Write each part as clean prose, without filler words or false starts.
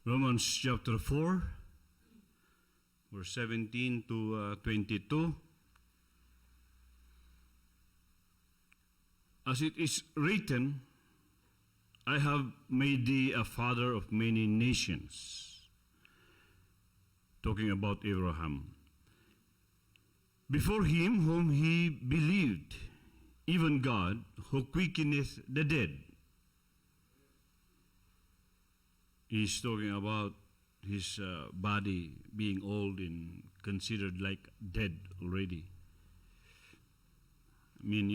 Romans chapter 4, verse 17 to 22. As it is written, I have made thee a father of many nations. Talking about Abraham. Before him whom he believed, even God, who quickeneth the dead. He's talking about his body being old and considered like dead already. I mean,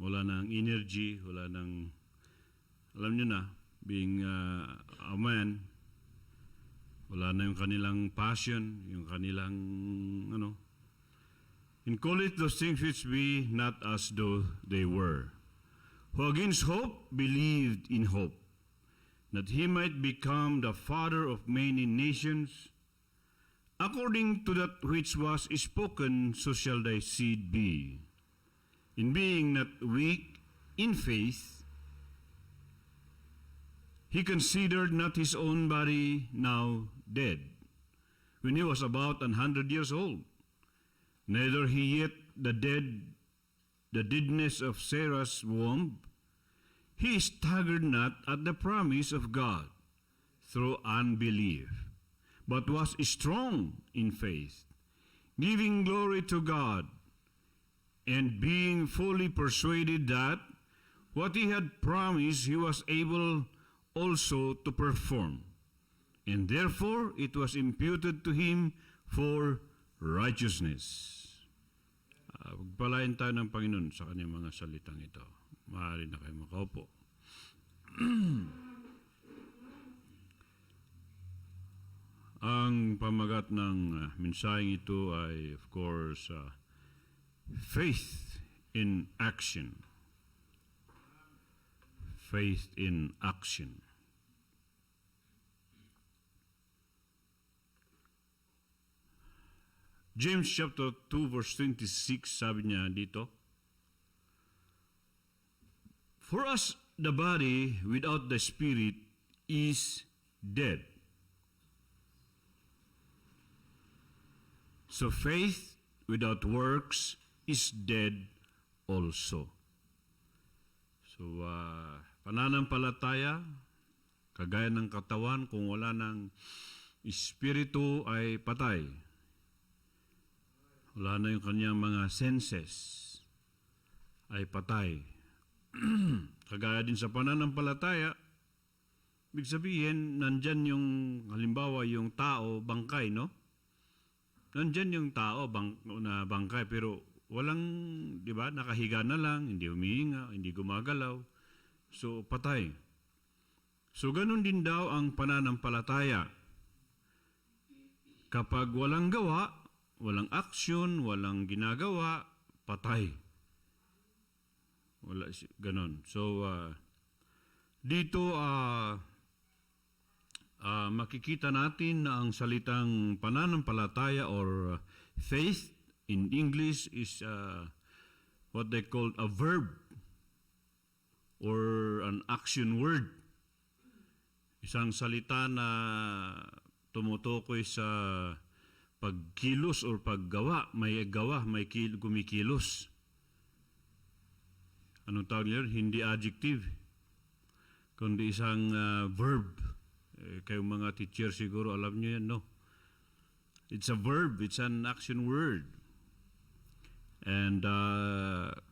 wala nang energy, wala nang, alam nyo na, being a man, wala na yung kanilang passion, yung kanilang, and call it those things which be not as though they were. Who against hope believed in hope, that he might become the father of many nations, according to that which was spoken, so shall thy seed be. In being not weak in faith, he considered not his own body now dead, when he was about 100 years old, neither he yet the deadness of Sarah's womb. He staggered not at the promise of God through unbelief, but was strong in faith, giving glory to God, and being fully persuaded that what he had promised he was able also to perform. And therefore it was imputed to him for righteousness. Pagpalain tayo ng Panginoon sa kanyang mga salitang ito. Maaari na kayo makaupo. Ang pamagat ng mensaheng ito ay, of course, faith in action. Faith in action. James chapter 2 verse 26, sabi niya dito, for us the body without the spirit is dead. So faith without works is dead also. So pananampalataya, kagaya ng katawan, kung wala ng espiritu ay patay. Wala na yung kanyang mga senses ay patay. Kagaya din sa pananampalataya, ibig sabihin, nandyan yung, halimbawa, yung tao, bangkay, no? Nandyan yung tao, bangkay, pero walang, di ba, nakahiga na lang, hindi humihinga, hindi gumagalaw. So, patay. So, ganun din daw ang pananampalataya. Kapag walang gawa, walang action, walang ginagawa, patay. Wala, ganun. So, dito, makikita natin na ang salitang pananampalataya or faith in English is what they call a verb or an action word. Isang salita na tumutukoy sa pagkilos or paggawa. May gawa, may gumikilos. Anong tawag niyo? Hindi adjective, kundi isang verb. Kayong mga teacher siguro alam niyo yan, no? It's a verb, it's an action word. And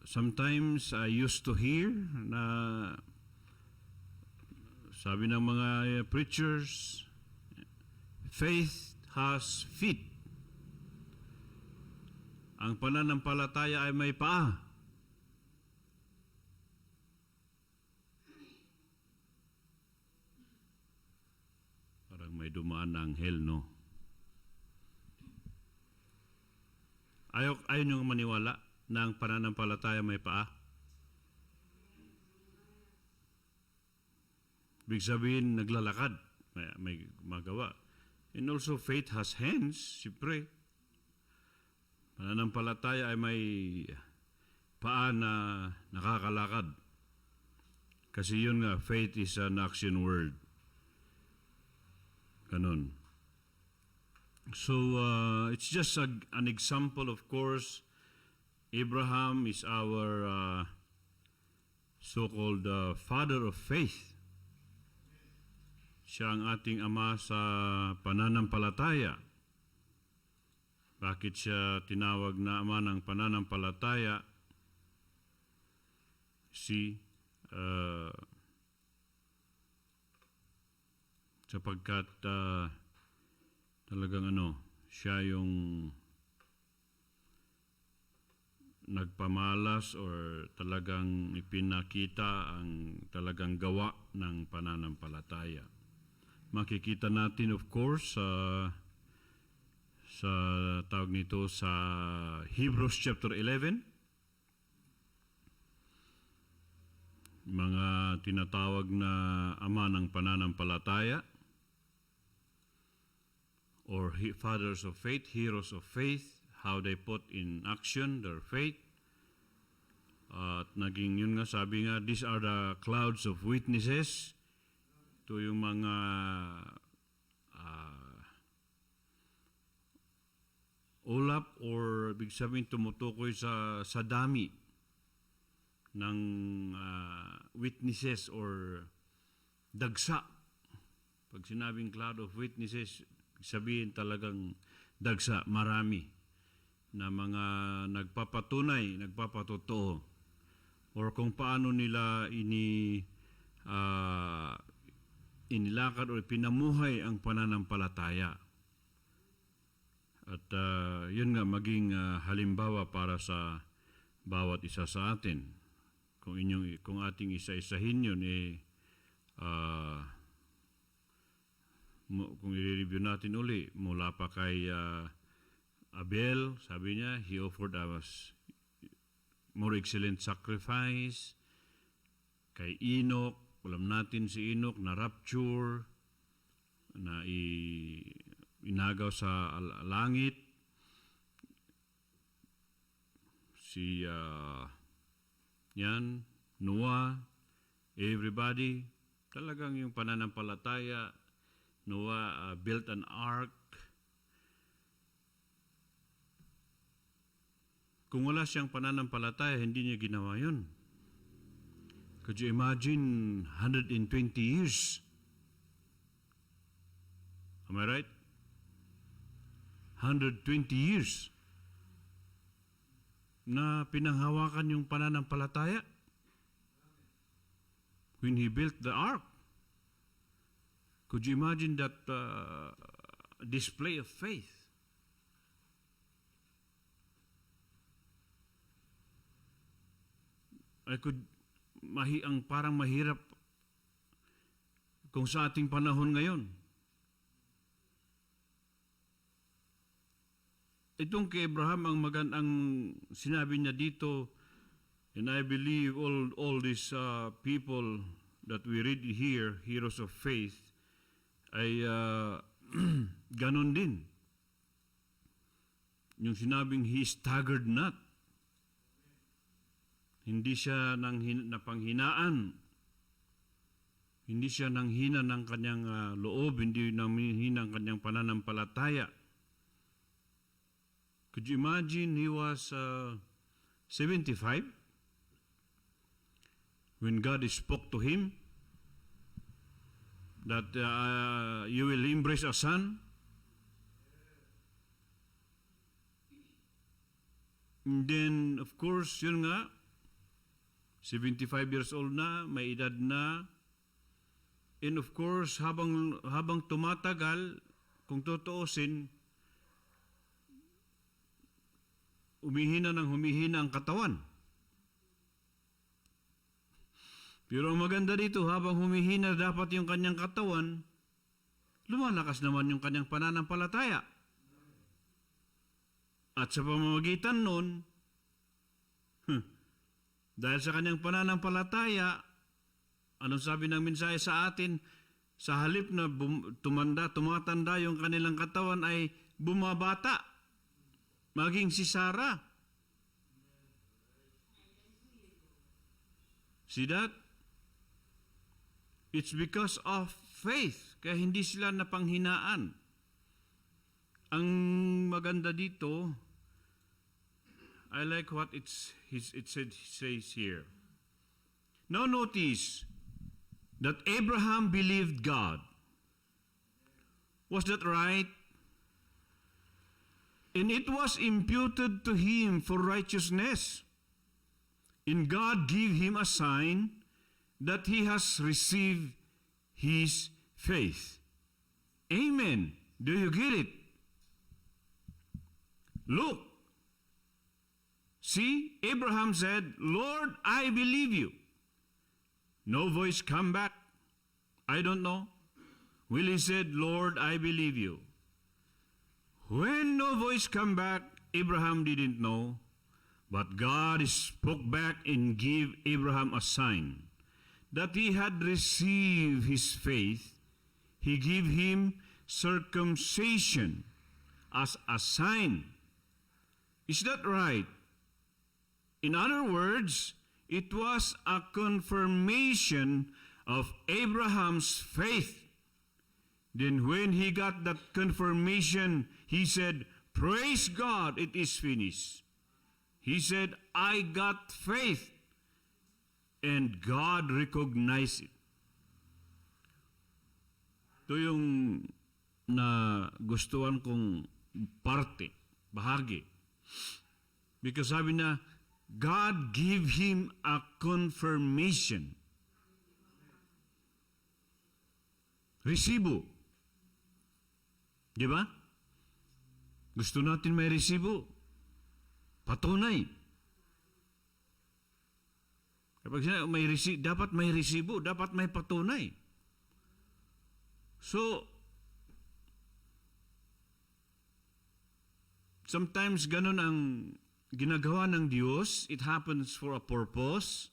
sometimes I used to hear na sabi ng mga preachers, faith has feet. Ang pananampalataya ay may paa. Parang may dumaan na anghel, no? Ayaw nyo maniwala na ang pananampalataya may paa? Ibig sabihin, naglalakad, may magawa. And also, faith has hands, siyempre. Pananampalataya ay may paa na nakakalakad. Kasi yun nga, faith is an action word. Ganon. So, it's just an example, of course. Abraham is our so-called father of faith. Siya ang ating ama sa pananampalataya. Bakit siya tinawag na ama ng pananampalataya? Sapagkat talagang siya yung nagpamalas or talagang ipinakita ang talagang gawa ng pananampalataya. Makikita natin, of course, sa tawag nito sa Hebrews chapter 11, mga tinatawag na ama ng pananampalataya or fathers of faith, heroes of faith, how they put in action their faith. At naging yun nga, sabi nga, these are the clouds of witnesses. Ito yung mga ulap or big sabihin tumutukoy sa dami ng witnesses or dagsa. Pag sinabing cloud of witnesses, sabihin talagang dagsa, marami na mga nagpapatunay, nagpapatotoo or kung paano nila inilakad o pinamuhay ang pananampalataya. At yun nga maging halimbawa para sa bawat isa sa atin. Kung ating isa-isahin yun, kung i-review natin uli, mula pa kay Abel, sabi niya, he offered us more excellent sacrifice. Kay Enoch, alam natin si Enoch na rapture, na inagaw sa langit. Si Noah, everybody, talagang yung pananampalataya. Noah built an ark. Kung wala siyang pananampalataya, hindi niya ginawa yun. Could you imagine 120 years? Am I right? 120 years na pinanghawakan yung pananampalataya when he built the ark. Could you imagine that display of faith? Ang parang mahirap kung sa ating panahon ngayon. Itong kay Abraham ang sinabi niya dito, and I believe all these people that we read here, heroes of faith, ay ganon din. Yung sinabing he staggered not. Hindi siya napanghinaan. Hindi siya nanghina ng kanyang loob, hindi nanghina ng kanyang pananampalataya. Could you imagine he was 75 when God spoke to him that you will embrace a son? And then, of course, yun nga, 75 years old na, may edad na. And of course, habang tumatagal, kung tutuusin, humihina ang katawan. Pero ang maganda dito, habang humihina dapat yung kanyang katawan, lumalakas naman yung kanyang pananampalataya. At sa pamamagitan nun, dahil sa kanyang pananampalataya, anong sabi ng mensahe sa atin? Sa halip na tumatanda yung kanilang katawan ay bumabata. Maging si Sarah. See that? It's because of faith. Kaya hindi sila napanghinaan. Ang maganda dito, I like what it says here. Now notice that Abraham believed God. Was that right? And it was imputed to him for righteousness. And God gave him a sign that he has received his faith. Amen. Do you get it? Look. See, Abraham said, Lord, I believe you. No voice come back. I don't know. Willie said, Lord, I believe you. When no voice come back, Abraham didn't know. But God spoke back and gave Abraham a sign that he had received his faith. He gave him circumcision as a sign. Is that right? In other words, it was a confirmation of Abraham's faith. Then when he got that confirmation, he said, praise God, it is finished. He said, I got faith. And God recognized it. Ito yung gustuhan kong parte, bahagi. Because sabi na, God gave him a confirmation. Resibo. Di ba? Gusto natin may resibo. Patunay. Kapag may dapat may resibo, dapat may patunay. So, sometimes ganun ang ginagawa ng Diyos. It happens for a purpose.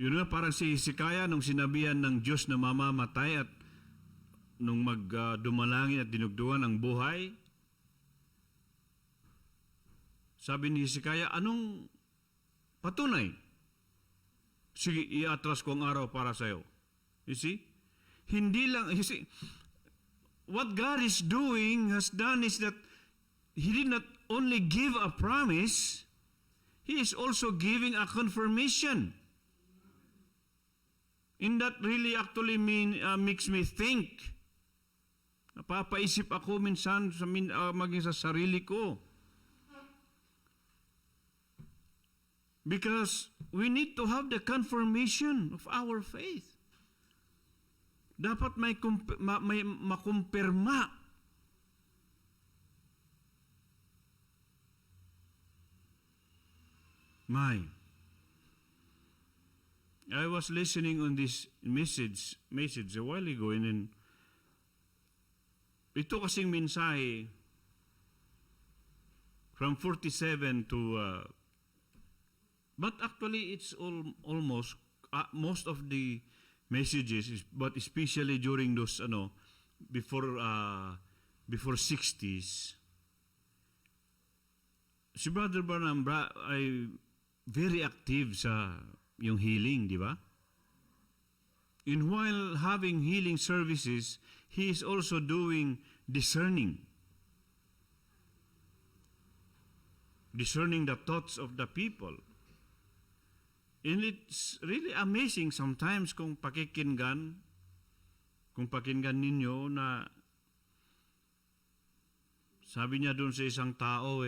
Yun nga, parang si Hezekiah nung sinabihan ng Diyos na mamamatay at nung dumalangin at dinugdugan ang buhay, sabi ni Hezekiah, anong patunay? Sige, i-atras ko ang araw para sa'yo. You see? Hindi lang, you see, what God is doing, has done is that He did not only give a promise, He is also giving a confirmation. And that really actually makes me think. Napapaisip ako minsan maging sa sarili ko. Because we need to have the confirmation of our faith. Dapat may makumpirma. I was listening on this message a while ago, and then ito kasing mensahe from 47 to but actually it's almost most of the messages but especially during those before 60s, si Brother Branham ay very active sa yung healing, di ba? And while having healing services, he is also doing discerning the thoughts of the people. And it's really amazing sometimes kung pakinggan ninyo na sabi niya doon sa isang tao,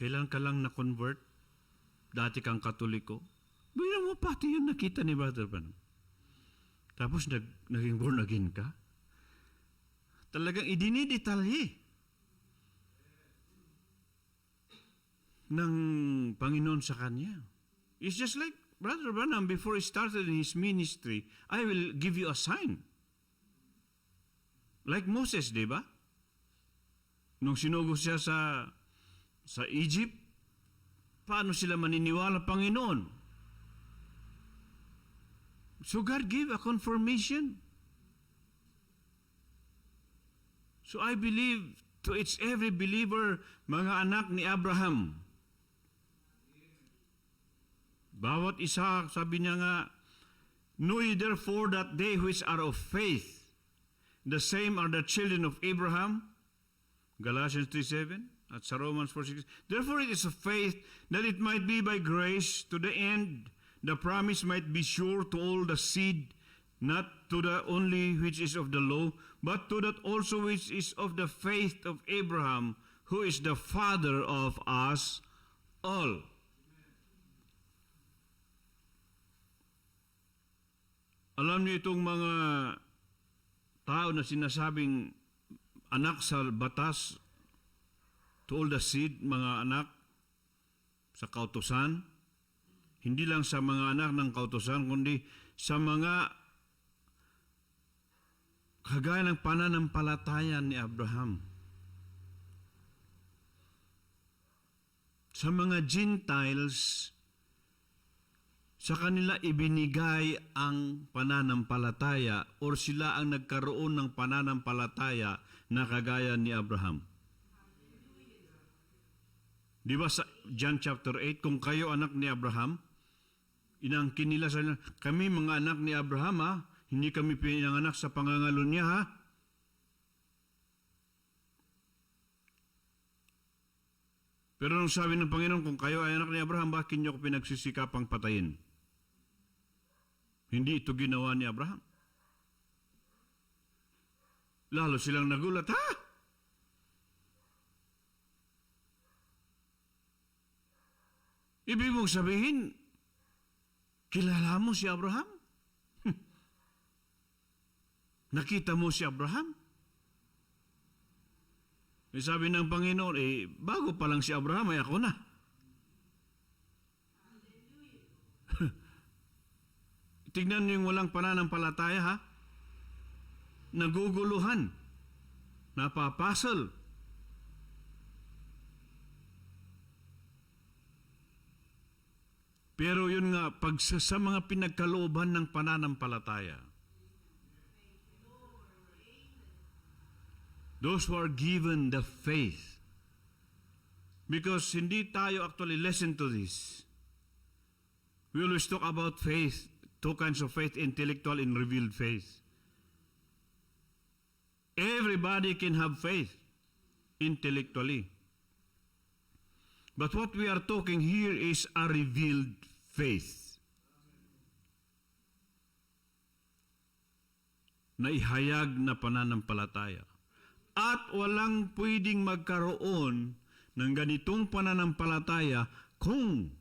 kailan ka lang na-convert? Dati kang Katoliko? Bira mo pati yun nakita ni Brother Branham. Tapos naging born again ka? Talagang idinidetalye ng Panginoon sa kanya. It's just like Brother Branham before he started in his ministry, I will give you a sign. Like Moses, di ba? Nung sinugo siya sa Egypt, paano sila maniniwala Panginoon? So God gave a confirmation. So I believe to each every believer, mga anak ni Abraham, Bawat isa, sabi niya nga, know ye therefore that they which are of faith, the same are the children of Abraham. Galatians 3:7 at sa Romans 4:6. Therefore it is of faith that it might be by grace to the end the promise might be sure to all the seed, not to the only which is of the law, but to that also which is of the faith of Abraham, who is the father of us all. Alam niyo itong mga tao na sinasabing anak sa batas, to all the seed, mga anak sa kautusan, hindi lang sa mga anak ng kautusan, kundi sa mga kagaya ng pananampalataya ni Abraham. Sa mga Gentiles, sa kanila ibinigay ang pananampalataya or sila ang nagkaroon ng pananampalataya na kagaya ni Abraham. Di ba sa John chapter 8, kung kayo anak ni Abraham, inangkin nila sa kami mga anak ni Abraham ha, hindi kami pinanganak sa pangangalo niya ha. Pero nung sabi ng Panginoon, kung kayo ay anak ni Abraham, bakit niyo ko pinagsisikapang patayin? Hindi ito ginawa ni Abraham. Lalo silang nagulat, ha? Ibig mong sabihin, kilala mo si Abraham? Nakita mo si Abraham? Sabi ng Panginoon, bago pa lang si Abraham, ay ako na. Tignan niyo yung walang pananampalataya, ha? Naguguluhan. Napapasal. Pero yun nga, pag sa mga pinagkalooban ng pananampalataya, those who are given the faith, because hindi tayo actually listen to this. We always talk about faith, two kinds of faith, intellectual and revealed faith. Everybody can have faith intellectually. But what we are talking here is a revealed faith. Na ihayag na pananampalataya. At walang pwedeng magkaroon ng ganitong pananampalataya kung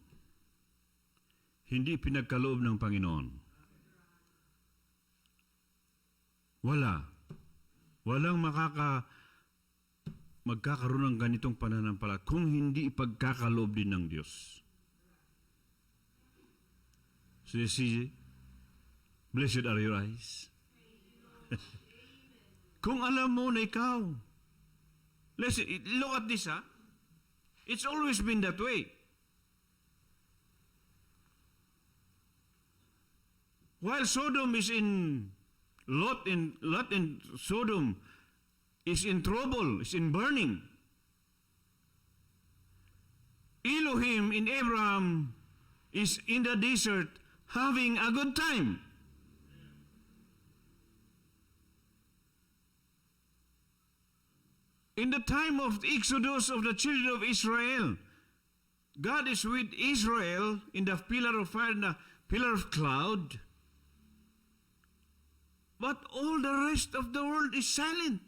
hindi pinagkaloob ng Panginoon. Walang magkakaroon ng ganitong pananampalataya kung hindi ipagkakaloob din ng Diyos. So you see, blessed are your eyes. Kung alam mo na ikaw, listen, look at this, ha? It's always been that way. While Sodom is in Lot in Sodom is in trouble, is in burning. Elohim in Abraham is in the desert having a good time. In the time of the Exodus of the children of Israel, God is with Israel in the pillar of fire and the pillar of cloud. But all the rest of the world is silent.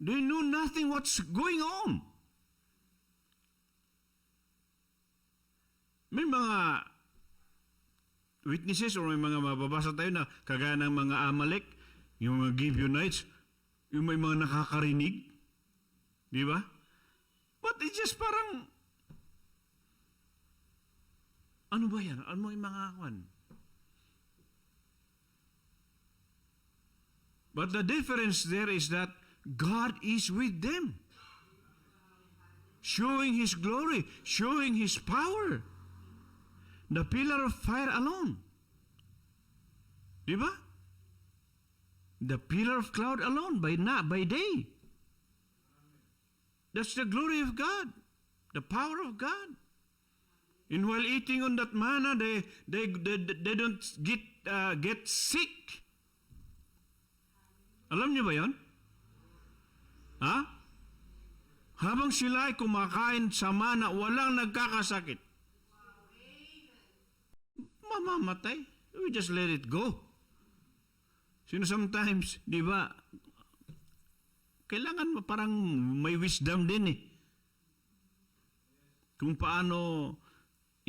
They know nothing what's going on. May mga witnesses or may mga mababasa tayo na kagaya ng mga Amalek, yung mga Gibeonites, yung may mga nakakarinig. Di ba? But it's just parang, ano ba yan? Ano yung mga kwan? But the difference there is that God is with them. Showing His glory, showing His power. The pillar of fire alone. Di ba? The pillar of cloud alone by day. That's the glory of God. The power of God. And while eating on that manna, they don't get sick. Alam niyo ba yon? Ha? Habang sila ay kumakain sa manna, walang nagkakasakit. Mamamatay. We just let it go. Sometimes, di ba, kailangan parang may wisdom din eh. Kung paano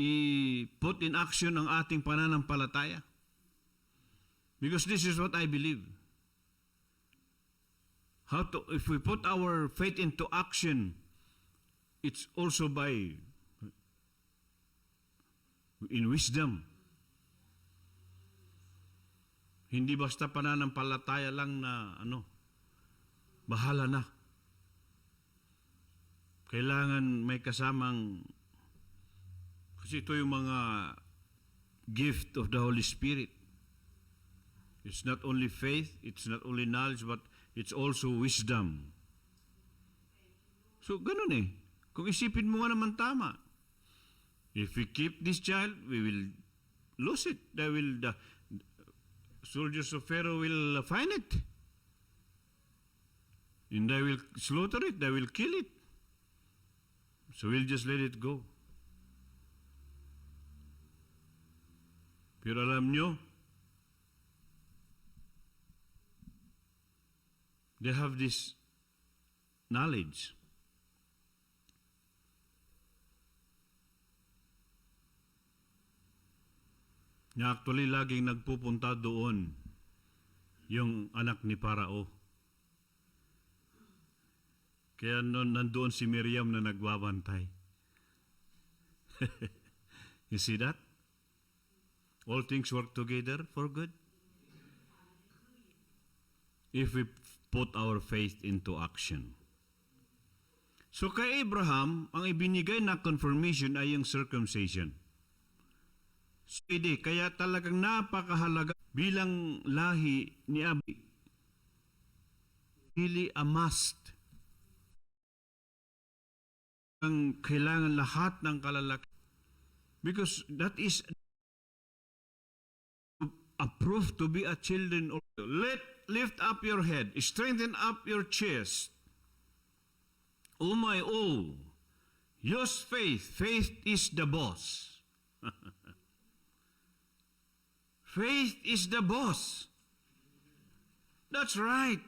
i-put in action ang ating pananampalataya. Because this is what I believe. If we put our faith into action, it's also in wisdom. Hindi basta pananampalataya lang na bahala na. Kailangan may kasamang, kasi ito yung mga gift of the Holy Spirit. It's not only faith, it's not only knowledge, but it's also wisdom. So, ganun eh. Kung isipin mo nga naman tama, if we keep this child, we will lose it. The soldiers of Pharaoh will find it. And they will slaughter it, they will kill it. So we'll just let it go. Pero alam nyo, they have this knowledge. Na actually laging nagpupunta doon yung anak ni Parao. Kaya nandoon si Miriam na nagbabantay. You see that? All things work together for good. If we put our faith into action. So kay Abraham, ang ibinigay na confirmation ay yung circumcision. So, kaya talagang napakahalaga bilang lahi ni Abi. Really a must. Ang kailangan lahat ng kalalaki. Because that is a proof to be a children of God. Lift up your head, strengthen up your chest. Oh my all, use faith. Faith is the boss. Faith is the boss. That's right.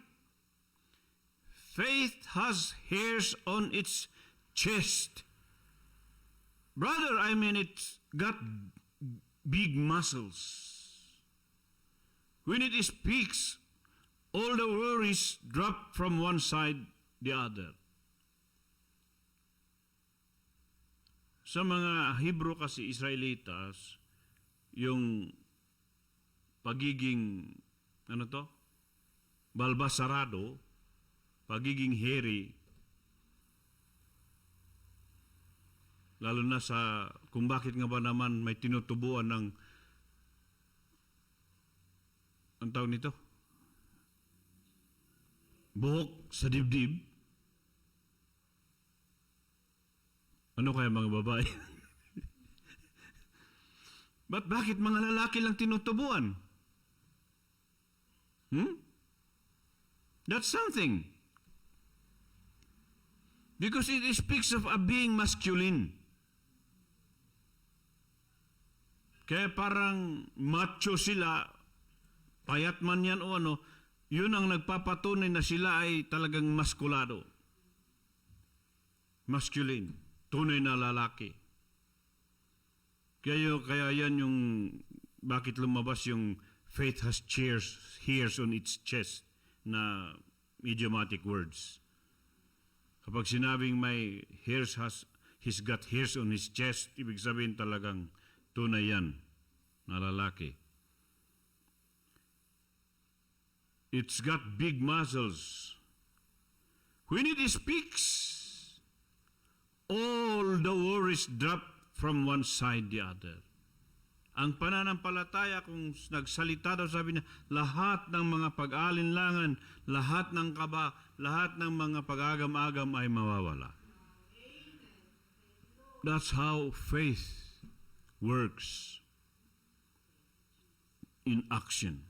Faith has hairs on its chest. Brother, I mean, it's got big muscles. When it speaks, all the worries drop from one side the other. Sa mga Hebrew kasi Israelitas, yung pagiging, balbasarado, pagiging hairy, lalo na sa, kung bakit nga ba naman may tinutubuan ng, ang tawag nito? Buhok sa dibdib. Ano kaya mga babae? But bakit mga lalaki lang tinutubuan? That's something. Because it speaks of a being masculine. Kaya parang macho sila, payat man yan o yun ang nagpapatunay na sila ay talagang maskulado. Masculine. Tunay na lalaki. Kaya yan yung bakit lumabas yung faith has hairs on its chest na idiomatic words. Kapag sinabing may he's got hairs on his chest, ibig sabihin talagang tunay yan na lalaki. It's got big muscles. When it speaks, all the worries drop from one side the other. Ang pananampalataya, kung nagsalita daw, sabi niya, lahat ng mga pag-alinlangan, lahat ng kaba, lahat ng mga pag-agam-agam ay mawawala. That's how faith works in action.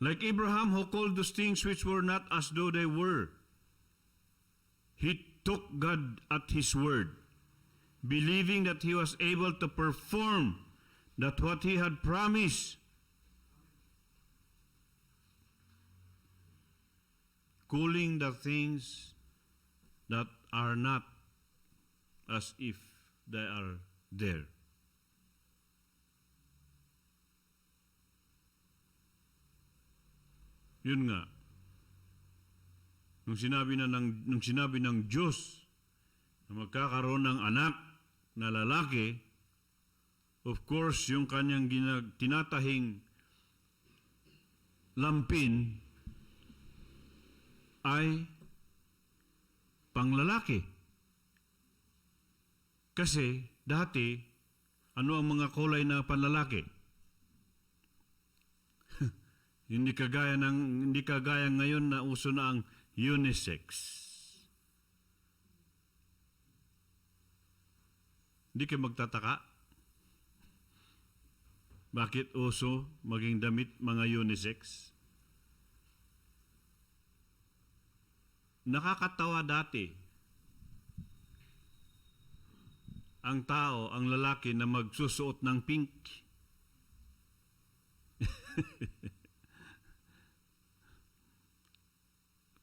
Like Abraham, who called those things which were not as though they were. He took God at His word, believing that He was able to perform that what He had promised. Calling the things that are not as if they are there. Yun nga. Nung sinabi ng Diyos na magkakaroon ng anak na lalaki, of course, yung kanyang tinatahing lampin ay panglalaki. Kasi dati, ano ang mga kulay na panlalaki? Hindi kagaya ngayon na uso na ang unisex. Hindi kayo magtataka. Bakit uso maging damit mga unisex? Nakakatawa dati ang tao, ang lalaki na magsusuot ng pink.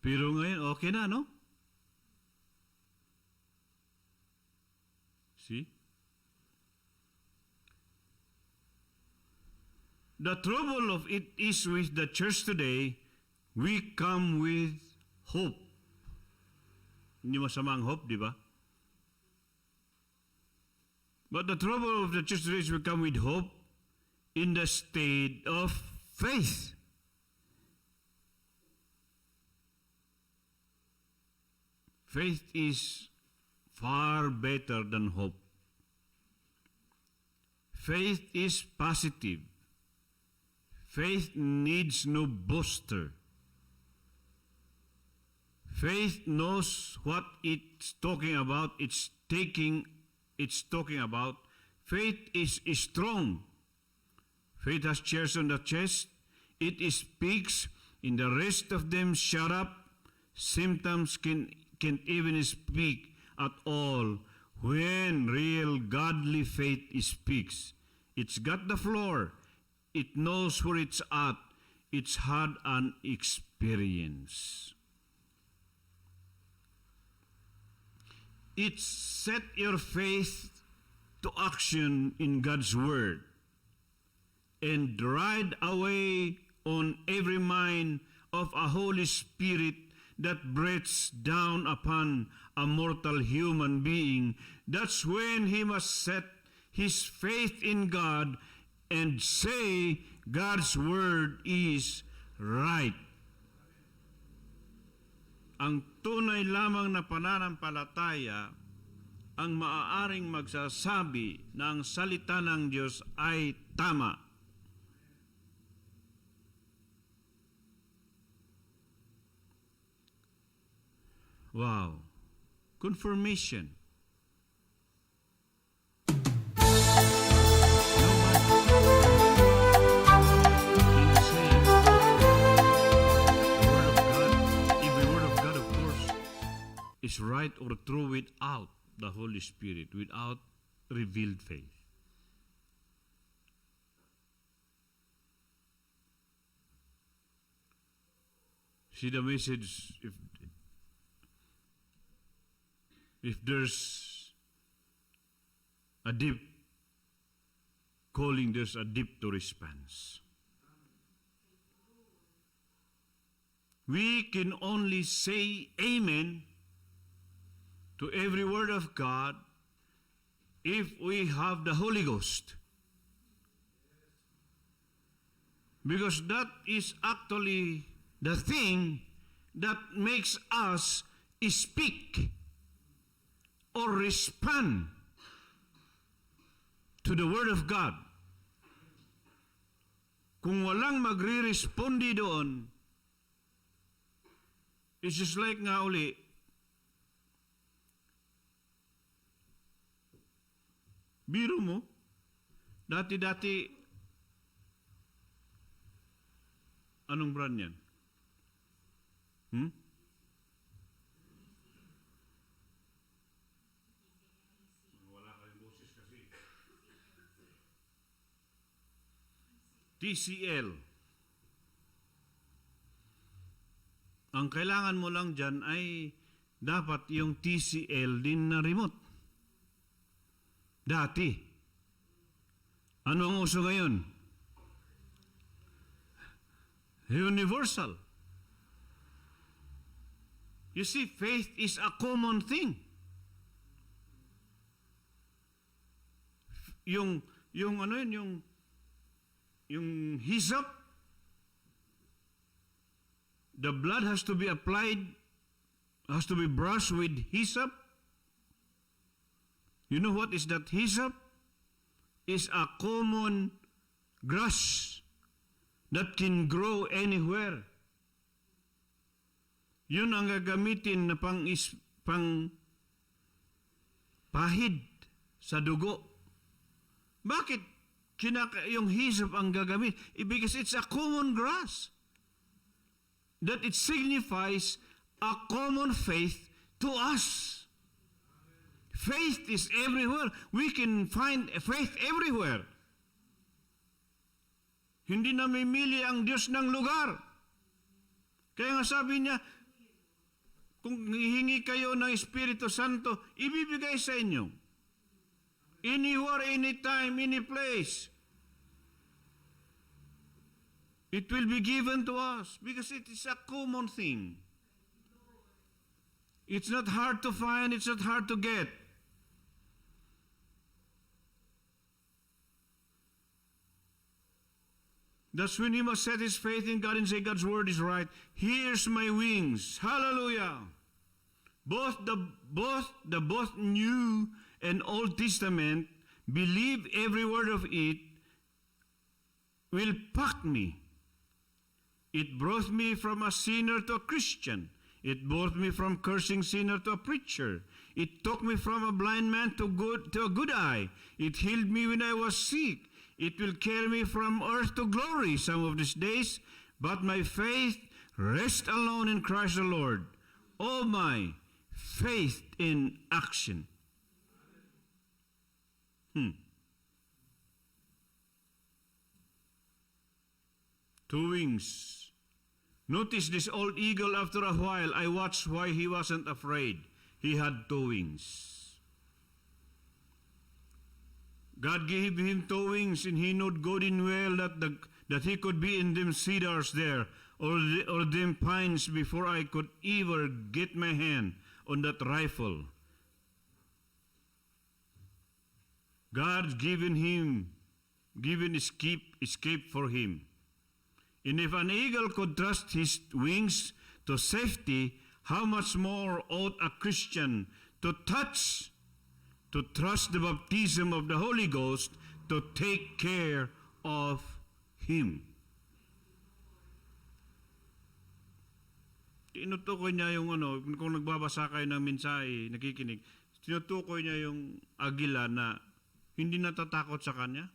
Pero ngayon, okay na, no? See? The trouble of it is with the church today, we come with hope. Hindi masama ang hope, di ba? But the trouble of the church today is we come with hope in the state of faith. Faith is far better than hope. Faith is positive. Faith needs no booster. Faith knows what it's talking about. It's talking about. Faith is strong. Faith has chairs on the chest. It speaks, and the rest of them shut up. Symptoms can't even speak at all. When real godly faith speaks, it's got the floor. It knows where it's at. It's had an experience. It's set your faith to action in God's Word and ride away on every mind of a Holy Spirit that breathes down upon a mortal human being. That's when he must set his faith in God and say God's Word is right. Ang tunay lamang na pananampalataya ang maaaring magsasabi na ang salita ng Diyos ay tama. Wow. Confirmation. Is right or true without the Holy Spirit, without revealed faith. See the message, if there's a deep calling, there's a deep to response. We can only say amen to every word of God if we have the Holy Ghost. Because that is actually the thing that makes us speak or respond to the Word of God. Kung walang magre-respondi doon, it's just like nga uli, biro mo, Dati-dati, anong brand yan? Wala kayong boses kasi. TCL. Ang kailangan mo lang dyan ay dapat yung TCL din na remote. Dati. Ano ang uso ngayon? Universal. You see, faith is a common thing. Yung hyssop, the blood has to be applied, has to be brushed with hyssop. You know what is that hyssop? Is a common grass that can grow anywhere. Yun ang gagamitin na pang pahid sa dugo. Bakit yung hyssop ang gagamit? Because it's a common grass. That it signifies a common faith to us. Faith is everywhere. We can find faith everywhere. Hindi na mimili ang Diyos ng lugar. Kaya nga sabi niya, kung hihingi kayo ng Espiritu Santo, ibibigay sa inyo. Anywhere, anytime, any place. It will be given to us because it is a common thing. It's not hard to find, it's not hard to get. That's when he must set his faith in God and say God's word is right. Here's my wings. Hallelujah. Both New and Old Testament believe every word of it will pack me. It brought me from a sinner to a Christian. It brought me from cursing sinner to a preacher. It took me from a blind man to a good eye. It healed me when I was sick. It will carry me from earth to glory some of these days, but my faith rests alone in Christ the Lord. Oh, my faith in action. Two wings. Notice this old eagle, after a while, I watched why he wasn't afraid. He had two wings. God gave him two wings, and he knew good and well that he could be in them cedars there, or them pines before I could ever get my hand on that rifle. God's given escape for him. And if an eagle could trust his wings to safety, how much more ought a Christian to trust the baptism of the Holy Ghost to take care of him. Tinutukoy niya yung kung nagbabasa kayo ng mensahe, nakikinig, tinutukoy niya yung agila na hindi natatakot sa kanya.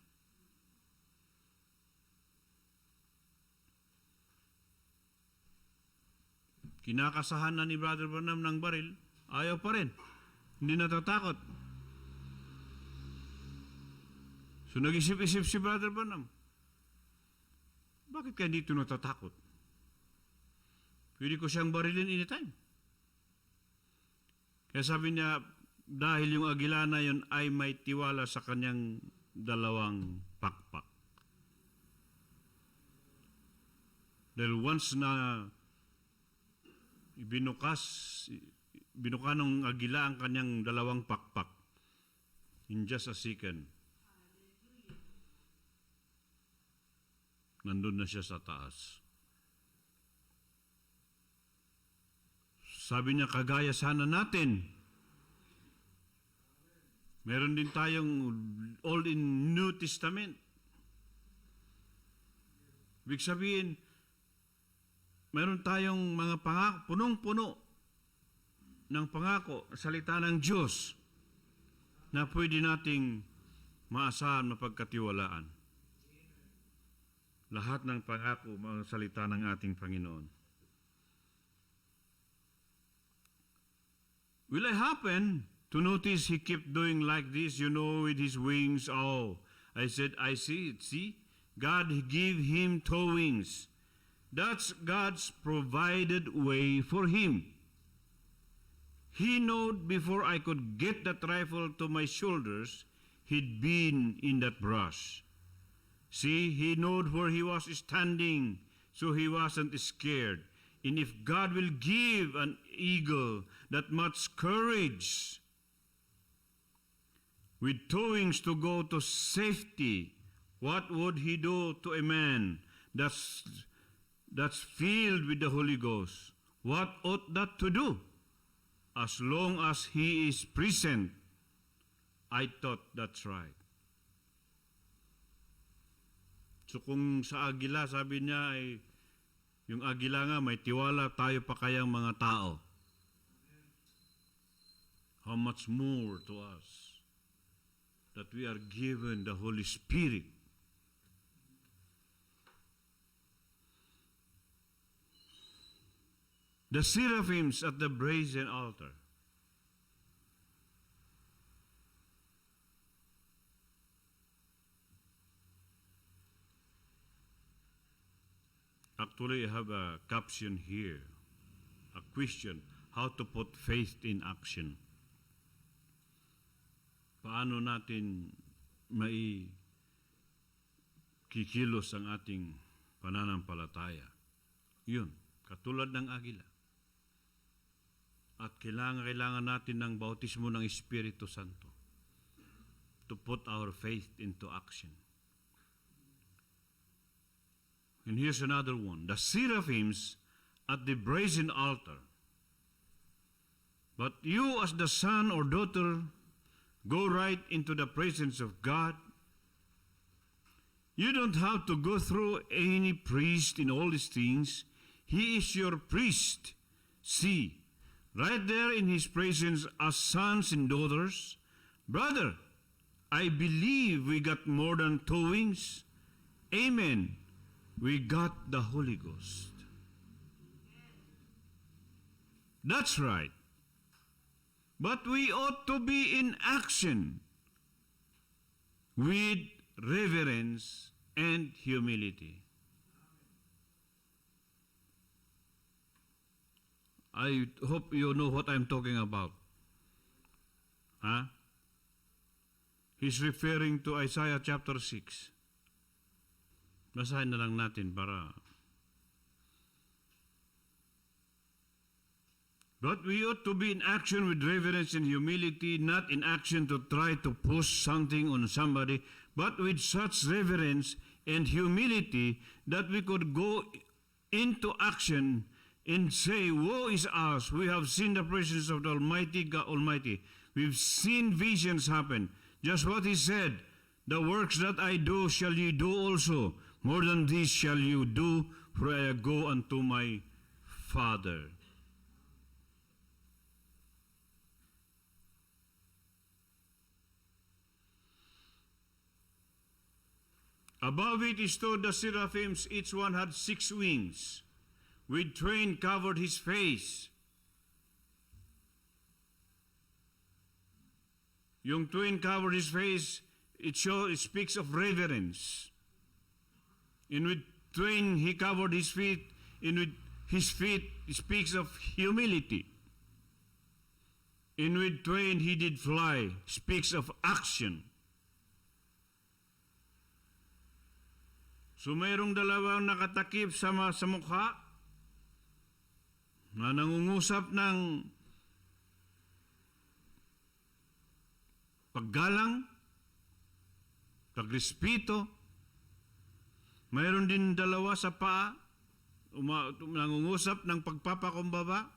Kinakasahan na ni Brother Branham ng baril, ayaw pa rin. Hindi natatakot. So nag-isip-isip si Brother Branham, bakit kaya dito natatakot? Pwede ko siyang barilin anytime. Kaya sabi niya, dahil yung agila na yun ay may tiwala sa kanyang dalawang pakpak. Dahil once na binuka ng agila ang kanyang dalawang pakpak, in just a second, nandun na siya sa taas. Sabi niya, kagaya sana natin. Meron din tayong Old and New Testament. Ibig sabihin, meron tayong mga pangako, punong-puno ng pangako, salita ng Diyos na pwede nating maasahan, mapagkatiwalaan. Lahat ng pangako, mga salita ng ating Panginoon. Will I happen to notice he kept doing like this, with his wings? Oh, I said, I see it. See? God gave him two wings. That's God's provided way for him. He knew before I could get that rifle to my shoulders, he'd been in that brush. See, he knew where he was standing, so he wasn't scared. And if God will give an eagle that much courage, with two wings to go to safety, what would he do to a man that's filled with the Holy Ghost? What ought that to do? As long as he is present, I thought that's right. So kung sa agila, sabi niya ay, yung agila nga, may tiwala tayo pa kayang mga tao. How much more to us that we are given the Holy Spirit. The seraphims at the brazen altar. Actually, I have a caption here, a question, how to put faith in action. Paano natin mai kikilos ang ating pananampalataya? Yun, katulad ng agila. At kailangan natin ng bautismo ng Espiritu Santo to put our faith into action. And here's another one. The seraphims at the brazen altar. But you as the son or daughter, go right into the presence of God. You don't have to go through any priest in all these things. He is your priest. See, right there in his presence as sons and daughters. Brother, I believe we got more than two wings. Amen. We got the Holy Ghost. That's right. But we ought to be in action with reverence and humility. I hope you know what I'm talking about. Huh? He's referring to Isaiah chapter 6. Basahin na lang natin para. But we ought to be in action with reverence and humility, not in action to try to push something on somebody, but with such reverence and humility that we could go into action and say, woe is us, we have seen the presence of the Almighty God Almighty. We've seen visions happen. Just what he said, the works that I do shall you do also. More than this shall you do, for I go unto my Father. Above it stood the seraphims, each one had 6 wings. With twain covered his face. Yung twain covered his face, it speaks of reverence. And with twain he covered his feet, and with his feet it speaks of humility. And with twain he did fly, speaks of action. So mayroong dalawang nakatakip sa mukha na nangungusap ng paggalang, pagrespeto. Mayroon din dalawa sa paa, nangungusap ng pagpapakumbaba.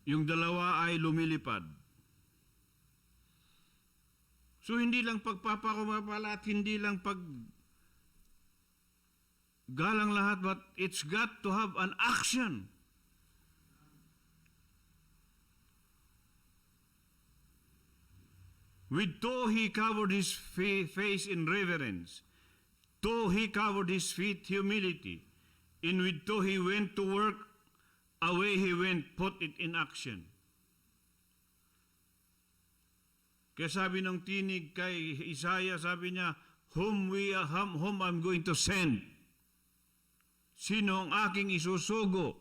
Yung dalawa ay lumilipad. So hindi lang pagpapakumbaba at hindi lang galang lahat, but it's got to have an action. With two he covered his face in reverence. Two he covered his feet humility. And with two he went to work. Away he went, put it in action. Kaya sabi ng tinig kay Isaiah, sabi niya, whom I'm going to send. Sino ang aking isusugo?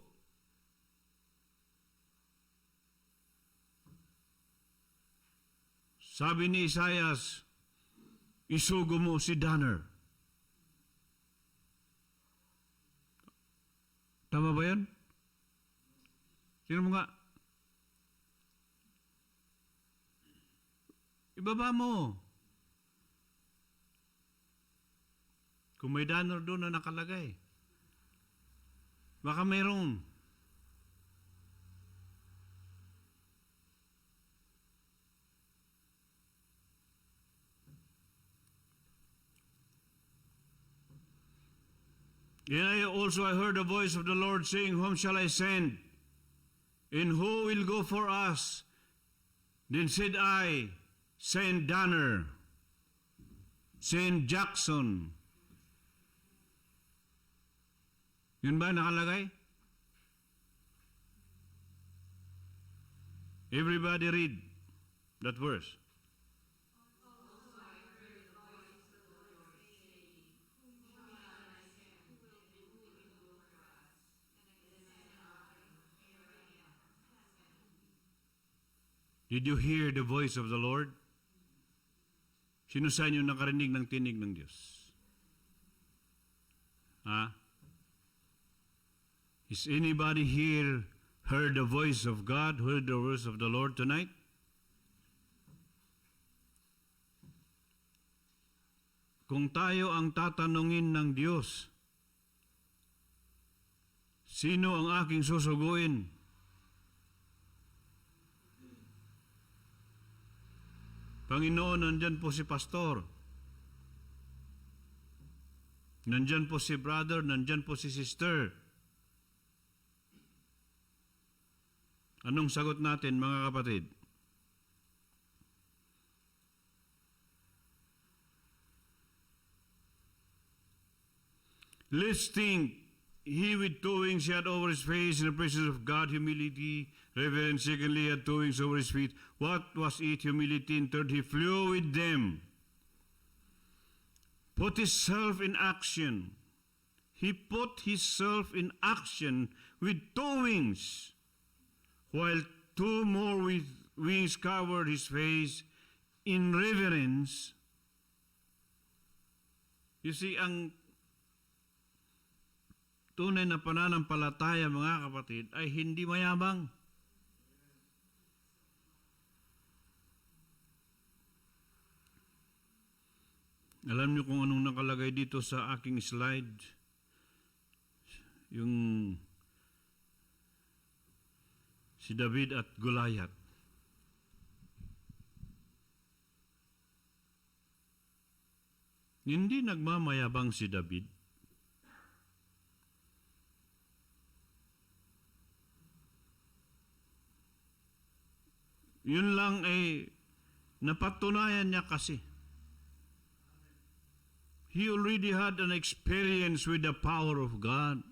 Sabi ni Isaiah, isugo mo si Danner. Tama ba yan? Sino mo nga? Ibaba mo. Kung may Danner doon na nakalagay. Baka mayroon. And I heard the voice of the Lord saying, whom shall I send? And who will go for us? Then said I, send Danner, send Jackson. Yun ba nakalagay? Everybody read that verse. Did you hear the voice of the Lord? Sino sa inyo nakarinig ng tinig ng Diyos? Ha? Is anybody here heard the voice of God, heard the voice of the Lord tonight? Kung tayo ang tatanungin ng Diyos, sino ang aking susuguin? Panginoon, nandyan po si pastor. Nandyan po si brother, nandyan po si sister. Anong sagot natin, mga kapatid? Let's think. He with two wings had over his face in the presence of God, humility, reverence. Secondly, had two wings over his feet. What was it? Humility. And third, he flew with them. Put himself in action. He put himself in action with two wings, while two more with wings covered his face in reverence. You see, ang tunay na pananampalataya, mga kapatid, ay hindi mayabang. Alam niyo kung anong nakalagay dito sa aking slide? Yung si David at Goliath. Hindi nagmamayabang si David. Yun lang ay napatunayan niya kasi. He already had an experience with the power of God.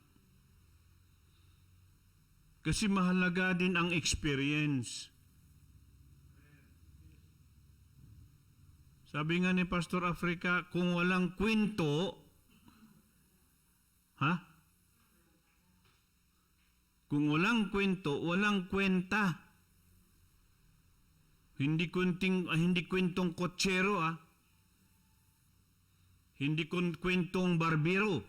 Kasi mahalaga din ang experience. Sabi nga ni Pastor Africa, kung walang kwento, kung walang kwento, walang kwenta. Hindi kwentong kotsero, Hindi kwentong barbero.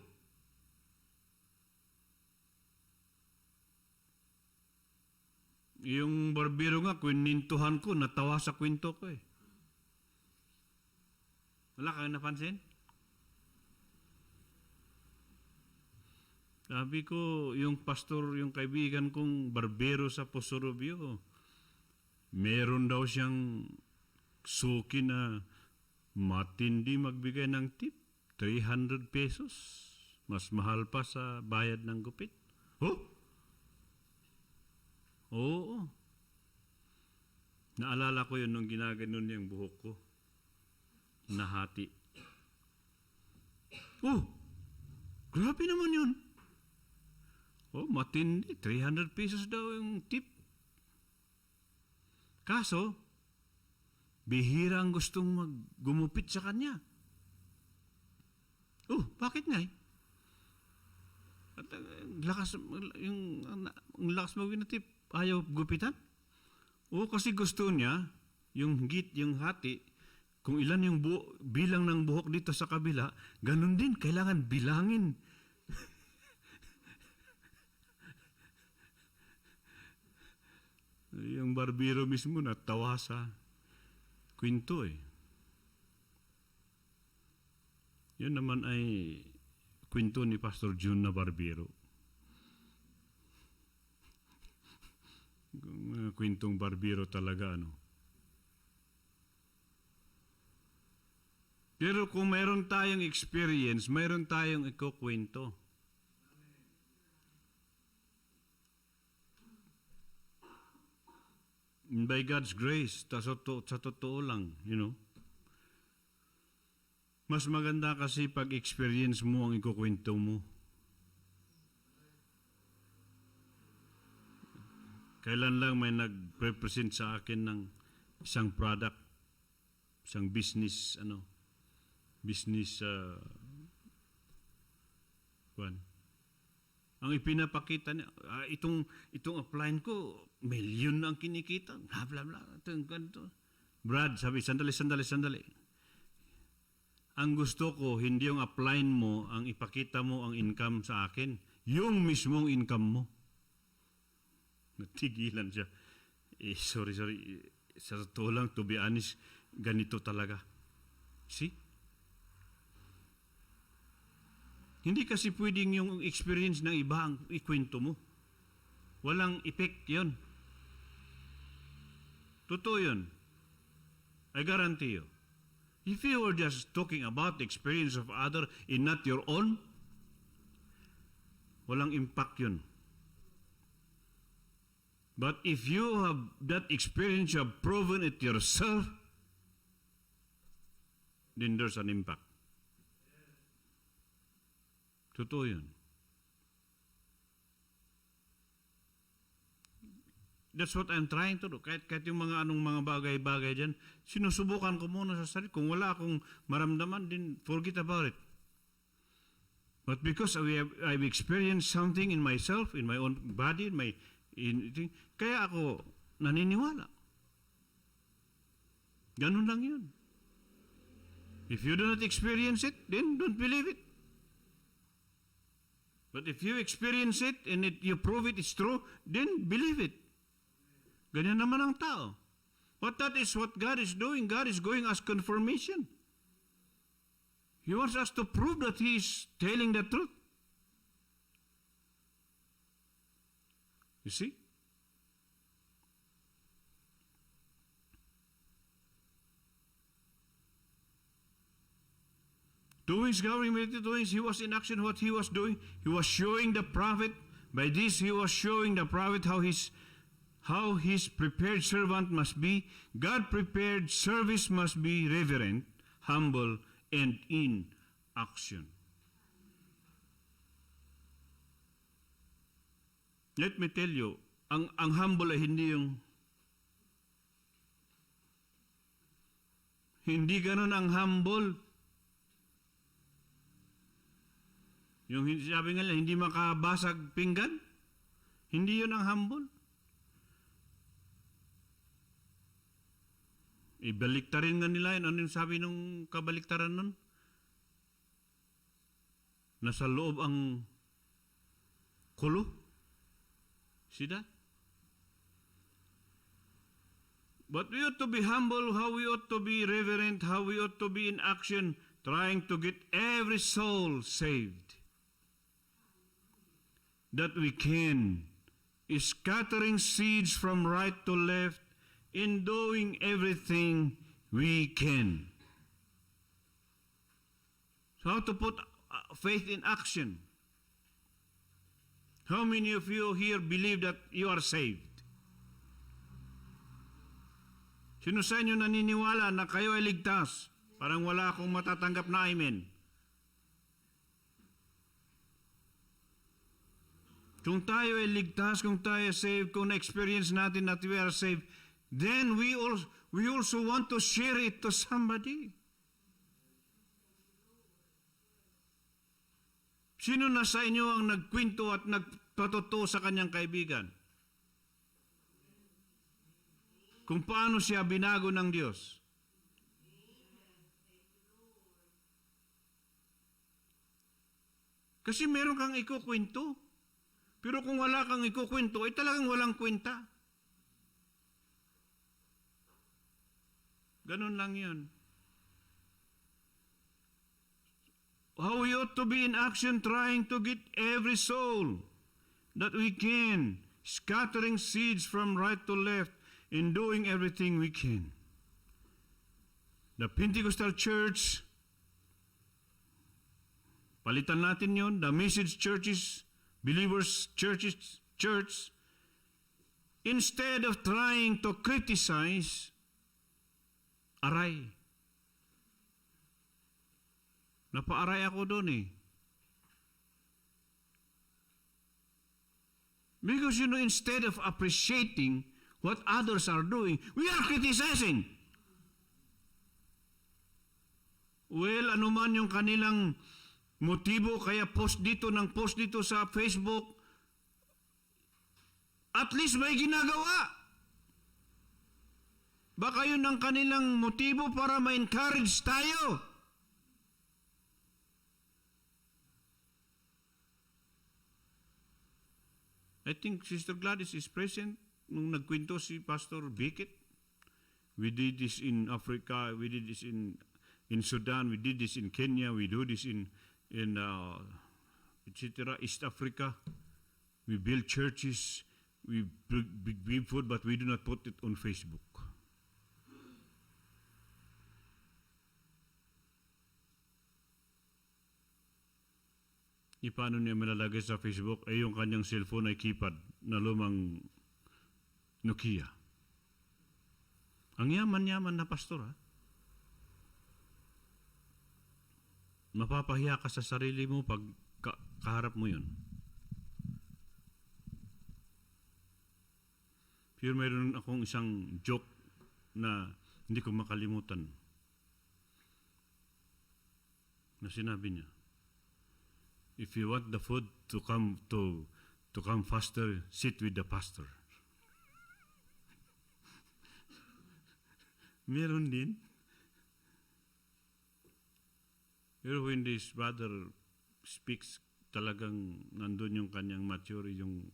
Yung barbero nga, kwinintuhan ko, natawa sa kwento ko eh. Wala kang napansin? Sabi ko, yung pastor, yung kaibigan kong barbero sa Posorobio, meron daw siyang suki na matindi magbigay ng tip. 300 pesos. Mas mahal pa sa bayad ng gupit. Oh? Oo. Naalala ko yun nung ginaganon niya yung buhok ko. Nahati. Oh, grabe naman yun. Oh, matindi. 300 pesos daw yung tip. Kaso, bihira ang gustong gumupit sa kanya. Oh, bakit nga eh? At ang lakas magawin na tip, ayaw gupitan? O kasi gusto niya, yung hati, kung ilan yung bilang ng buhok dito sa kabila, ganun din, kailangan bilangin. Yung barbero mismo natawa sa kwento eh. Yun naman ay kwento ni Pastor June na barbero. Mga kwentong barbero talaga, ano. Pero kung mayroon tayong experience, mayroon tayong ikukwento. And by God's grace, sa totoo lang, mas maganda kasi pag experience mo ang ikukwento mo. Kailan lang may nag-represent sa akin ng isang product, isang business, ang ipinapakita niya, itong upline ko, milyon ang kinikita, bla bla bla, ganito. Brad, sabi, sandali. Ang gusto ko, hindi yung upline mo, ang ipakita mo ang income sa akin, yung mismong income mo. Natigilan siya. Sorry. Sa totoo lang, to be honest, ganito talaga. See? Hindi kasi pwedeng yung experience ng iba ang ikwento mo. Walang effect yun. Totoo yun. I guarantee you. If you were just talking about the experience of other and not your own, walang impact yun. But if you have that experience, you have proven it yourself, then there's an impact. Totoo yun. That's what I'm trying to do. Kahit yung mga bagay-bagay dyan, sinusubukan ko muna sa sarili. Kung wala akong maramdaman, then forget about it. But because I've experienced something in myself, in my own body, kaya ako naniniwala. Ganun lang yun. If you do not experience it, then don't believe it. But if you experience it and you prove it is true, then believe it. Ganyan naman ang tao. But that is what God is doing. God is going as confirmation. He wants us to prove that He is telling the truth. You see? Doings, he was in action what he was doing. He was showing the prophet. By this, he was showing the prophet how his prepared servant must be. God prepared service must be reverent, humble, and in action. Let me tell you, ang humble ay hindi ganun ang humble. Yung sabi nga lang, hindi makabasag pinggan. Hindi yun ang humble. Ibaliktarin nga nila yun. Ano yung sabi ng kabaliktaran nun? Nasa loob ang kulo. See that? But we ought to be humble, how we ought to be reverent, how we ought to be in action, trying to get every soul saved. That we can, is scattering seeds from right to left, in doing everything we can. So how to put faith in action? How many of you here believe that you are saved? Sino sa inyo naniniwala na kayo ay ligtas? Parang wala akong matatanggap na amen. Kung tayo ay ligtas, kung tayo ay saved, kung na-experience natin that we are saved, then we also want to share it to somebody. Sino na sa inyo ang nagkwento at nagpatotoo sa kanyang kaibigan? Kung paano siya binago ng Diyos. Kasi meron kang ikukwento. Pero kung wala kang ikukwento, ay talagang walang kwenta. Ganun lang yun. How we ought to be in action trying to get every soul that we can, scattering seeds from right to left, in doing everything we can. The Pentecostal Church, palitan natin yon. The Message Churches, Believers Churches, Church, instead of trying to criticize, aray. Napaaray ako doon eh. Because instead of appreciating what others are doing, we are criticizing. Well, anuman yung kanilang motibo, kaya post dito sa Facebook, at least may ginagawa. Baka yun ang kanilang motibo para ma-encourage tayo. I think Sister Gladys is present nung nagkwento si Pastor Bickett. We did this in Africa, we did this in Sudan, we did this in Kenya, we do this in etc. East Africa. We build churches, we give food, but we do not put it on Facebook. Paano niya malalagay sa Facebook ay yung kanyang cellphone ay keypad na lumang Nokia. Ang yaman-yaman na pastor, ha? Mapapahiya ka sa sarili mo pag kaharap mo yun. Pero mayroon akong isang joke na hindi ko makalimutan. Na sinabi niya, if you want the food to come faster, sit with the pastor. Meron din. Pero when this brother speaks, talagang nandun yung kanyang mature, yung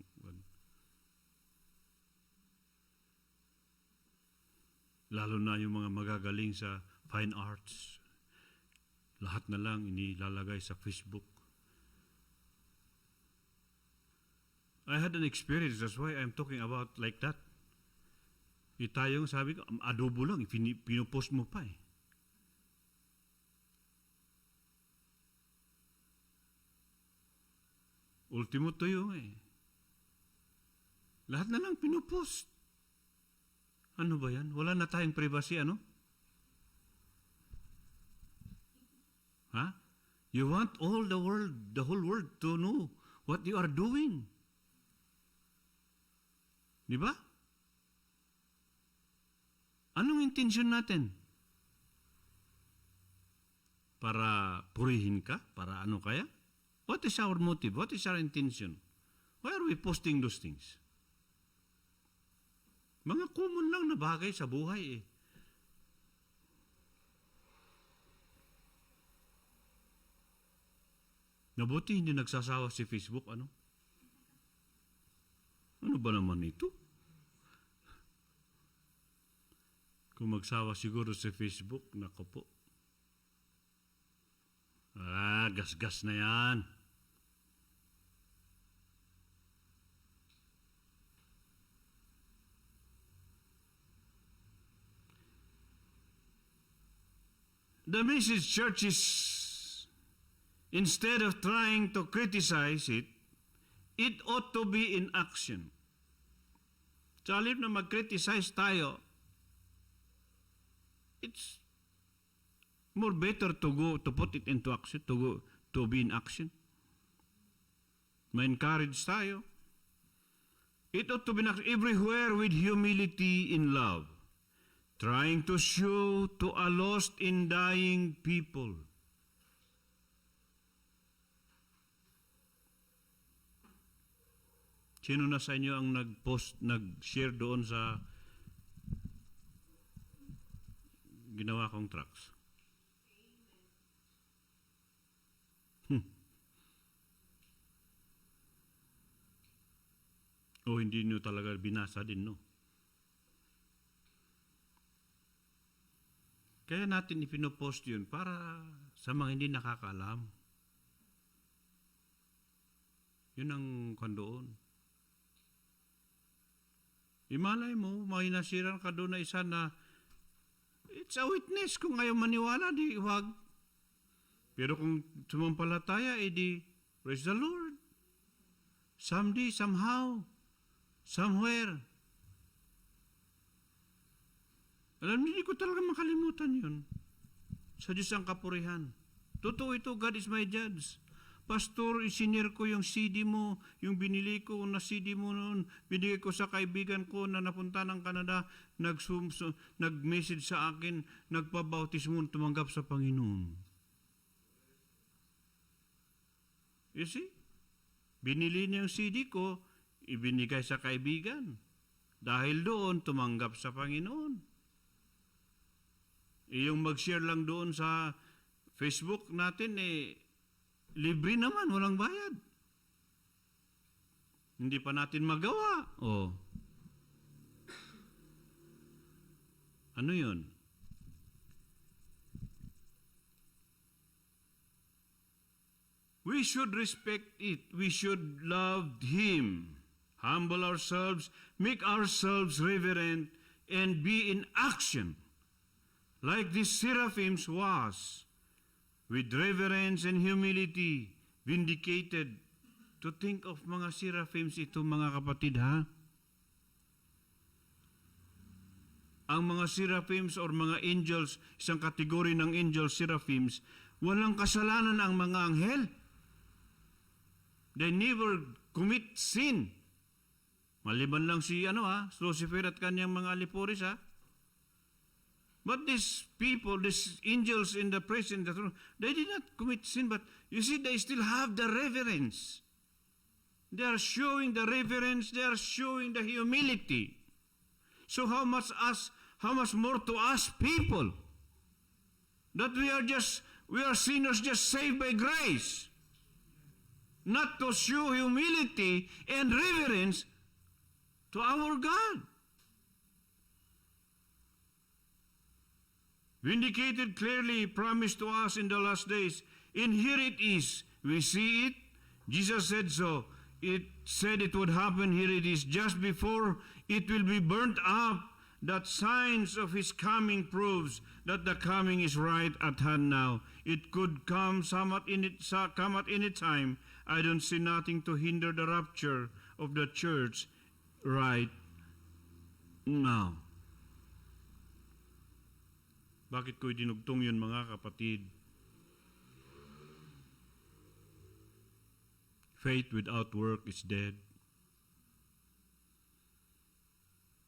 lalo na yung mga magagaling sa fine arts. Lahat na lang inilalagay sa Facebook. I had an experience, that's why I'm talking about like that. Tayong sabi ko, adobo lang, pinupost mo pa eh. Ultimo tuyo eh. Lahat na lang pinupost. Ano ba yan? Wala na tayong privacy, ano? Ha? You want all the whole world to know what you are doing. Di ba? Anong intensyon natin? Para purihin ka? Para ano kaya? What is our motive? What is our intention? Why are we posting those things? Mga common lang na bagay sa buhay eh. Nabuti hindi nagsasawa si Facebook, ano? Ano ba naman ito? Kung magsawa siguro sa Facebook, nako po. Gas-gas na yan. The Message churches, instead of trying to criticize it, it ought to be in action. Sa halip na mag-criticize tayo, it's more better to put it into action, to be in action. Ma-encourage tayo. It ought to be everywhere with humility in love, trying to show to a lost and dying people. Sino na sa inyo ang nag-share doon sa ginawa kong tracks? O hindi nyo talaga binasa din, no? Kaya natin ipinopost yun para sa mga hindi nakakaalam. Yun ang kandoon. Imalay mo, may nasiran ka doon na isa na it's a witness. Kung ayaw maniwala, di wag. Pero kung sumampalataya, di praise the Lord. Someday, somehow, somewhere. Alam niyo, hindi ko talaga makalimutan yun. Sa Diyos ang kapurihan. Totoo ito, God is my judge. Pastor, isinir ko yung CD mo, yung binili ko na CD mo noon, binigay ko sa kaibigan ko na napunta ng Canada, nag-message sa akin, nagpabautismo, tumanggap sa Panginoon. You see? Binili niya yung CD ko, ibinigay sa kaibigan. Dahil doon, tumanggap sa Panginoon. Yung mag-share lang doon sa Facebook natin, libre naman, walang bayad. Hindi pa natin magawa. Oh. Ano yun? We should respect it. We should love Him. Humble ourselves, make ourselves reverent, and be in action. Like these seraphims was, with reverence and humility, vindicated. To think of mga seraphims ito, mga kapatid, ha? Ang mga seraphims or mga angels, isang kategory ng angels, seraphims, walang kasalanan ang mga anghel. They never commit sin. Maliban lang si Lucifer at kanyang mga alipuris, ha? But these people, these angels in the praise in the throne, they did not commit sin, but you see, they still have the reverence. They are showing the reverence, they are showing the humility. So how much more to us people? That we are sinners just saved by grace. Not to show humility and reverence to our God. Vindicated clearly, promised to us in the last days. And here it is. We see it. Jesus said so. It said it would happen. Here it is. Just before it will be burnt up, that signs of His coming proves that the coming is right at hand now. It could come somewhat come at any time. I don't see nothing to hinder the rapture of the church right now. Bakit ko'y dinugtong yun, mga kapatid? Faith without work is dead.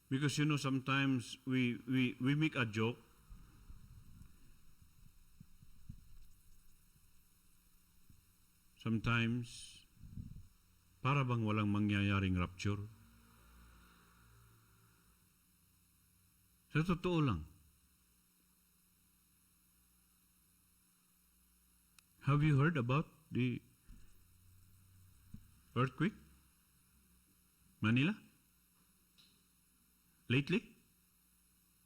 Because sometimes we make a joke. Sometimes, para bang walang mangyayaring rapture. Sa totoo lang. Have you heard about the earthquake? Manila? Lately?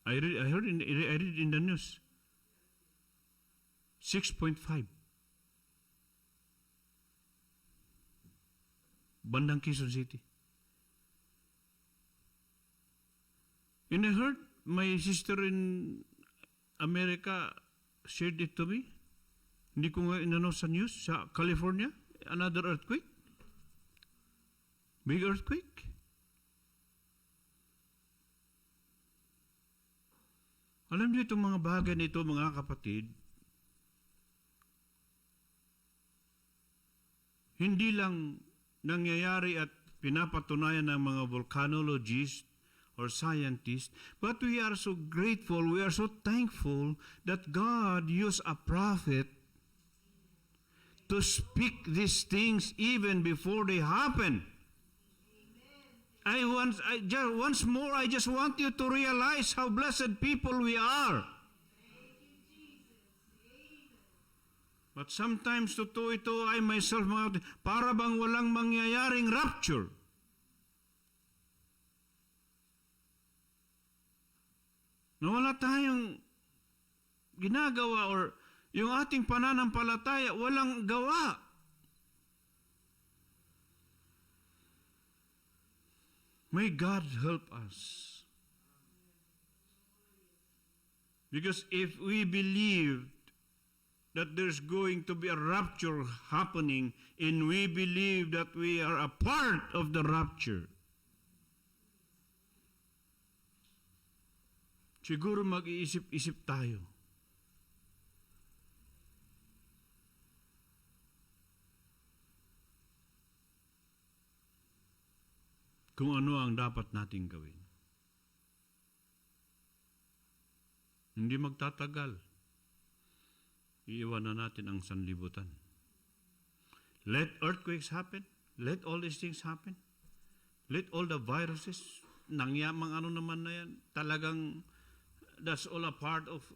I read in the news. 6.5. Bandang Quezon City. And I heard my sister in America shared it to me. Hindi ko nga inano sa news, sa California, another earthquake. Big earthquake. Alam niyo itong mga bagay nito, mga kapatid, hindi lang nangyayari at pinapatunayan ng mga volcanologists or scientists, but we are so grateful, we are so thankful that God used a prophet to speak these things even before they happen. Once more, I just want you to realize how blessed people we are. But sometimes, totoo ito, I myself, para bang walang mangyayaring rapture. Na wala tayong ginagawa or yung ating pananampalataya, walang gawa. May God help us. Because if we believe that there's going to be a rapture happening and we believe that we are a part of the rapture, siguro mag-iisip-isip tayo. Kung ano ang dapat nating gawin. Hindi magtatagal. Iiwan na natin ang sanlibutan. Let earthquakes happen. Let all these things happen. Let all the viruses, nangyamang ano naman na yan, talagang that's all a part of,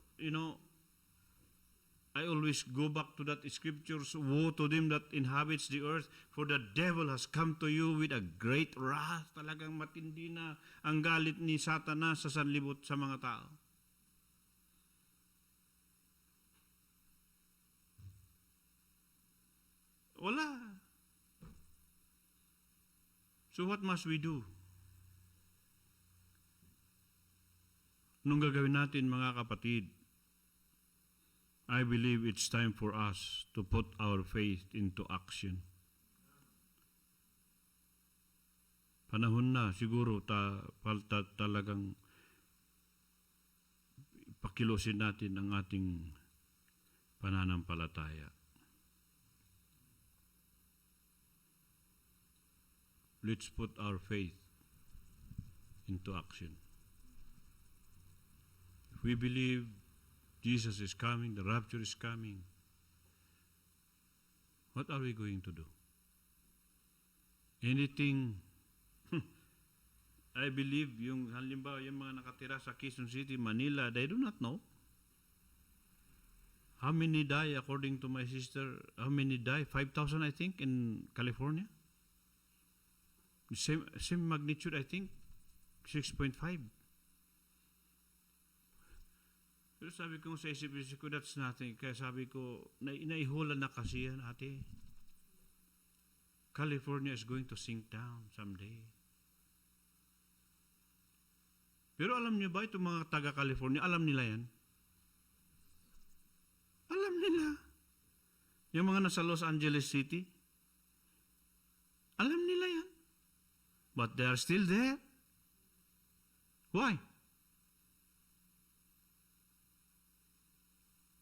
I always go back to that scriptures, woe to them that inhabits the earth, for the devil has come to you with a great wrath. Talagang matindi na ang galit ni Satanas sa sanlibot sa mga tao. Wala. So what must we do? Anong gagawin natin, mga kapatid? I believe it's time for us to put our faith into action. Panahon na siguro talagang pakilusin natin ang ating pananampalataya. Let's put our faith into action. If we believe Jesus is coming, the rapture is coming, what are we going to do? Anything, I believe, halimbawa, yung mga nakatira sa Quezon City, Manila, they do not know. How many die, according to my sister, how many die? 5,000, I think, in California. Same magnitude, I think, 6.5. Pero sabi ko sa isip-isip ko, that's nothing. Kaya sabi ko, naihula na kasi yan, ate. California is going to sink down someday. Pero alam niyo ba, itong mga taga-California, alam nila yan? Alam nila. Yung mga nasa Los Angeles City, alam nila yan. But they are still there. Why?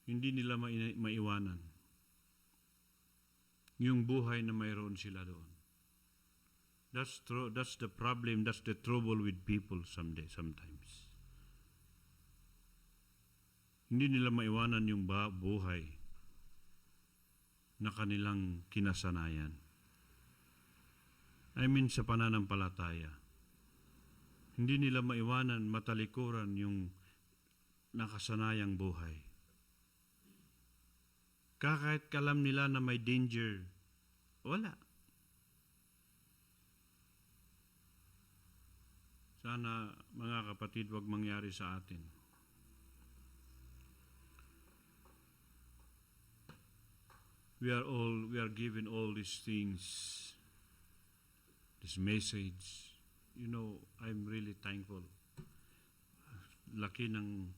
Hindi nila maiwanan yung buhay na mayroon sila doon. That's the problem, that's the trouble with people sometimes. Hindi nila maiwanan yung buhay na kanilang kinasanayan. I mean sa pananampalataya. Hindi nila maiwanan, matalikuran yung nakasanayang buhay. Kahit alam nila na may danger, wala. Sana, mga kapatid, wag mangyari sa atin. We are given all these things, this message. I'm really thankful. Laki ng...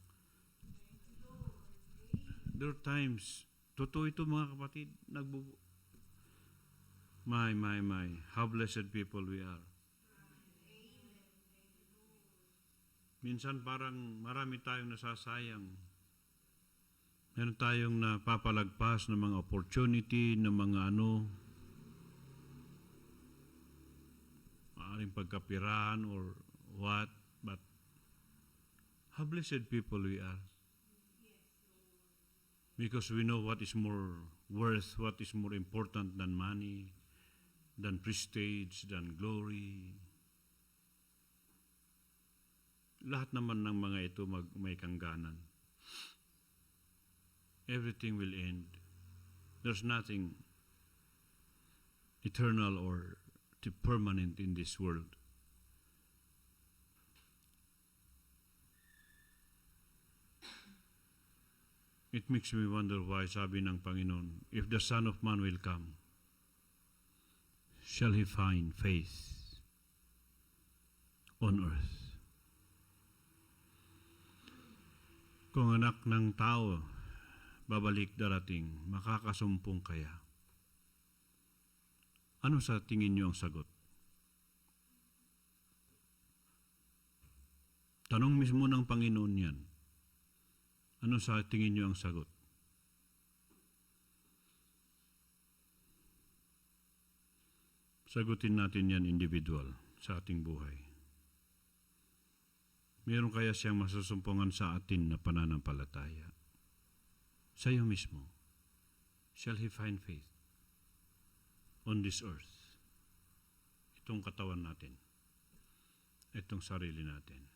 There are times, totoo ito, mga kapatid, my, how blessed people we are. Minsan parang marami tayong nasasayang. Meron tayong napapalagpas ng mga opportunity, ng mga maaaring pagkapirahan or what, but how blessed people we are. Because we know what is more worth, what is more important than money, than prestige, than glory. Lahat naman ng mga ito may kangganan. Everything will end. There's nothing eternal or permanent in this world. It makes me wonder why sabi ng Panginoon, if the Son of Man will come, shall He find faith on earth? Kung anak ng tao, babalik darating, makakasumpong kaya? Ano sa tingin niyo ang sagot? Tanong mismo ng Panginoon yan. Ano sa tingin niyo ang sagot? Sagutin natin yan individual sa ating buhay. Meron kaya siyang masusumpungan sa atin na pananampalataya? Sa iyo mismo, shall He find faith on this earth? Itong katawan natin, itong sarili natin.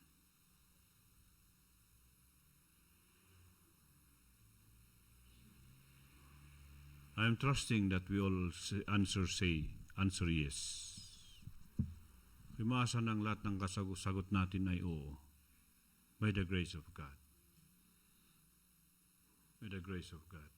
I am trusting that we all answer yes. Umaasa ng lahat ng sagot natin ay oo. By the grace of God. By the grace of God.